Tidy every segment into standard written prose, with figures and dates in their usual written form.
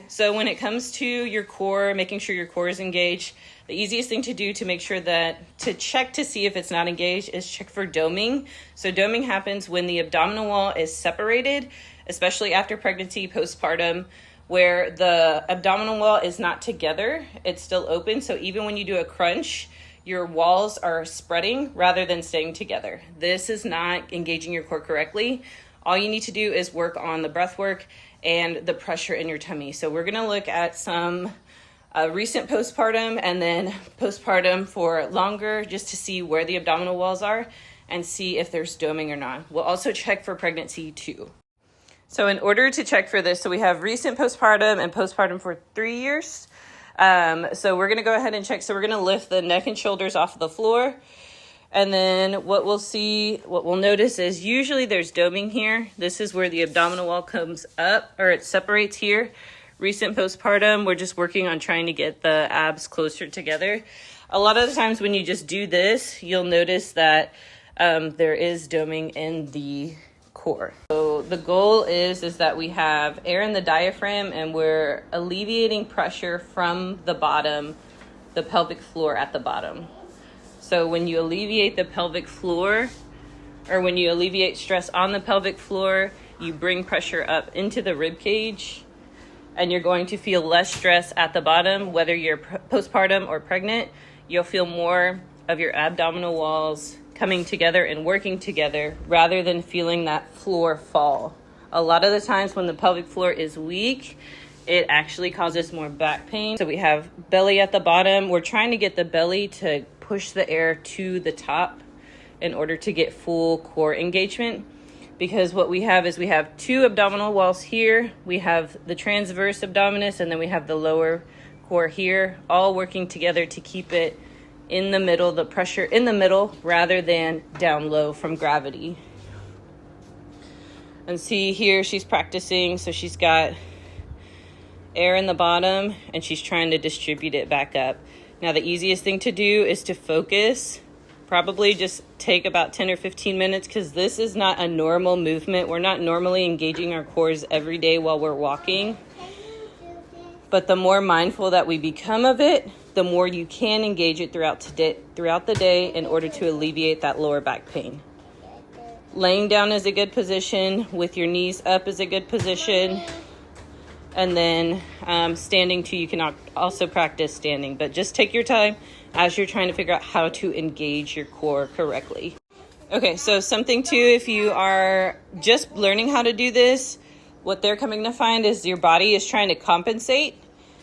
So when it comes to your core, making sure your core is engaged, the easiest thing to do to make sure to check to see if it's not engaged is check for doming. So doming happens when the abdominal wall is separated, especially after pregnancy, postpartum, where the abdominal wall is not together, it's still open. So even when you do a crunch, your walls are spreading rather than staying together. This is not engaging your core correctly. All you need to do is work on the breath work and the pressure in your tummy. So we're gonna look at some recent postpartum and then postpartum for longer, just to see where the abdominal walls are and see if there's doming or not. We'll also check for pregnancy too. So in order to check for this, so we have recent postpartum and postpartum for 3 years. So we're gonna go ahead and check. So we're gonna lift the neck and shoulders off the floor. And then what we'll notice is usually there's doming here. This is where the abdominal wall comes up, or it separates here. Recent postpartum, we're just working on trying to get the abs closer together. A lot of the times when you just do this, you'll notice that there is doming in the core. So the goal is that we have air in the diaphragm and we're alleviating pressure from the bottom, the pelvic floor at the bottom. So when you alleviate the pelvic floor, or when you alleviate stress on the pelvic floor, you bring pressure up into the rib cage, and you're going to feel less stress at the bottom. Whether you're postpartum or pregnant, you'll feel more of your abdominal walls coming together and working together rather than feeling that floor fall. A lot of the times when the pelvic floor is weak, it actually causes more back pain. So we have belly at the bottom. We're trying to get the belly to push the air to the top in order to get full core engagement. Because what we have is we have two abdominal walls here. We have the transverse abdominis, and then we have the lower core here, all working together to keep it in the middle, the pressure in the middle rather than down low from gravity. And see here, she's practicing. So she's got air in the bottom and she's trying to distribute it back up. Now, the easiest thing to do is to focus. Probably just take about 10 or 15 minutes, because this is not a normal movement. We're not normally engaging our cores every day while we're walking. But the more mindful that we become of it, the more you can engage it throughout the day in order to alleviate that lower back pain. Laying down is a good position. With your knees up is a good position. And then standing too, you can also practice standing. But just take your time as you're trying to figure out how to engage your core correctly. Okay, so something too, if you are just learning how to do this, what they're coming to find is your body is trying to compensate.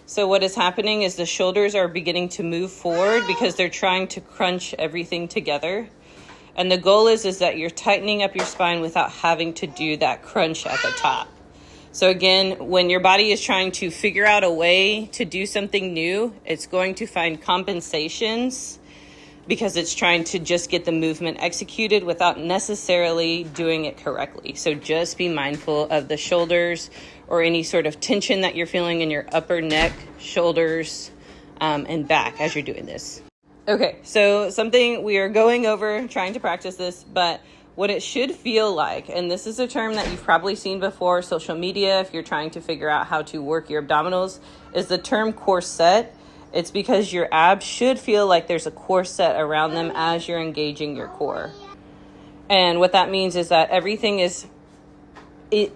So what is happening is the shoulders are beginning to move forward because they're trying to crunch everything together. And the goal is that you're tightening up your spine without having to do that crunch at the top. So again, when your body is trying to figure out a way to do something new, it's going to find compensations because it's trying to just get the movement executed without necessarily doing it correctly. So just be mindful of the shoulders or any sort of tension that you're feeling in your upper neck, shoulders, and back as you're doing this. Okay, so something we are going over, trying to practice this, but what it should feel like, and this is a term that you've probably seen before, social media, if you're trying to figure out how to work your abdominals, is the term corset. It's because your abs should feel like there's a corset around them as you're engaging your core. And what that means is that everything is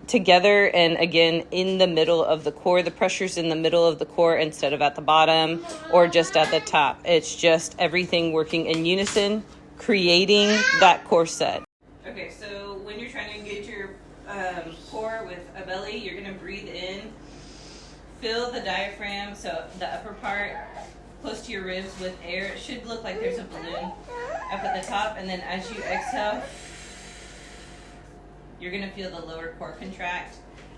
together and again in the middle of the core. The pressure's in the middle of the core instead of at the bottom or just at the top. It's just everything working in unison, creating that corset. Okay, so when you're trying to engage your core with a belly, you're going to breathe in, fill the diaphragm, so the upper part close to your ribs with air. It should look like there's a balloon up at the top, and then as you exhale, you're going to feel the lower core contract.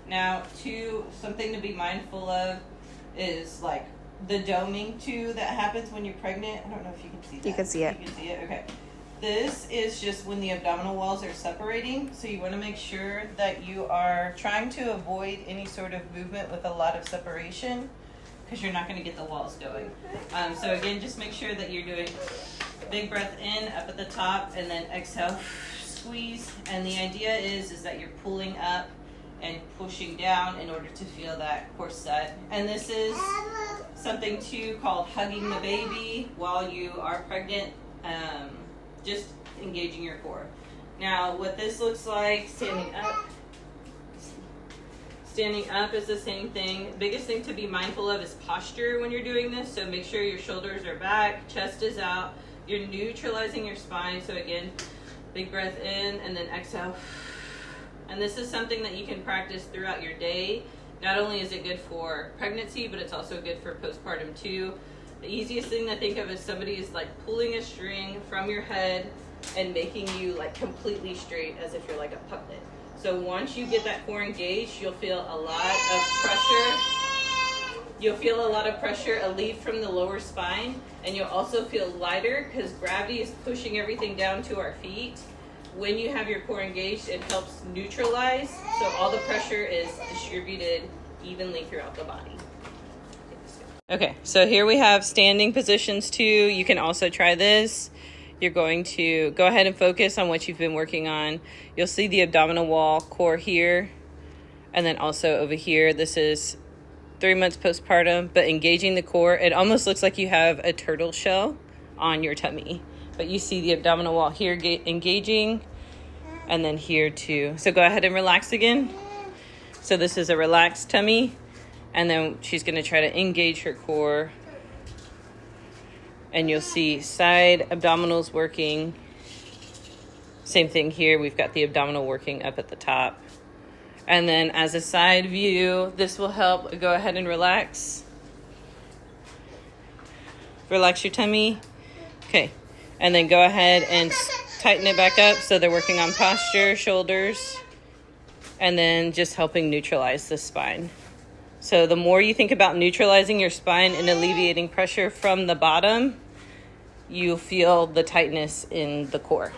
Now, something to be mindful of is like the doming too that happens when you're pregnant. I don't know if you can see that. You can see it. You can see it, okay. This is just when the abdominal walls are separating, so you want to make sure that you are trying to avoid any sort of movement with a lot of separation because you're not going to get the walls going. So again, just make sure that you're doing big breath in up at the top and then exhale, squeeze. And the idea is that you're pulling up and pushing down in order to feel that core set. And this is something too called hugging the baby while you are pregnant, just engaging your core. Now what this looks like, standing up is the same thing. Biggest thing to be mindful of is posture when you're doing this. So make sure your shoulders are back, chest is out, you're neutralizing your spine. So again, big breath in and then exhale. And this is something that you can practice throughout your day. Not only is it good for pregnancy, but it's also good for postpartum too. The easiest thing to think of is somebody is like pulling a string from your head and making you like completely straight as if you're like a puppet. So once you get that core engaged, you'll feel a lot of pressure. You'll feel a lot of pressure alleviate from the lower spine, and you'll also feel lighter because gravity is pushing everything down to our feet. When you have your core engaged, it helps neutralize, so all the pressure is distributed evenly throughout the body. Okay, so here we have standing positions too. You can also try this. You're going to go ahead and focus on what you've been working on. You'll see the abdominal wall core here, and then also over here. This is 3 months postpartum, but engaging the core. It almost looks like you have a turtle shell on your tummy, but you see the abdominal wall here engaging, and then here too. So go ahead and relax again. So this is a relaxed tummy, and then she's gonna try to engage her core. And you'll see side abdominals working. Same thing here. We've got the abdominal working up at the top. And then as a side view, this will help. Go ahead and relax. Relax your tummy. Okay. And then go ahead and tighten it back up. So they're working on posture, shoulders, and then just helping neutralize the spine. So the more you think about neutralizing your spine and alleviating pressure from the bottom, you feel the tightness in the core.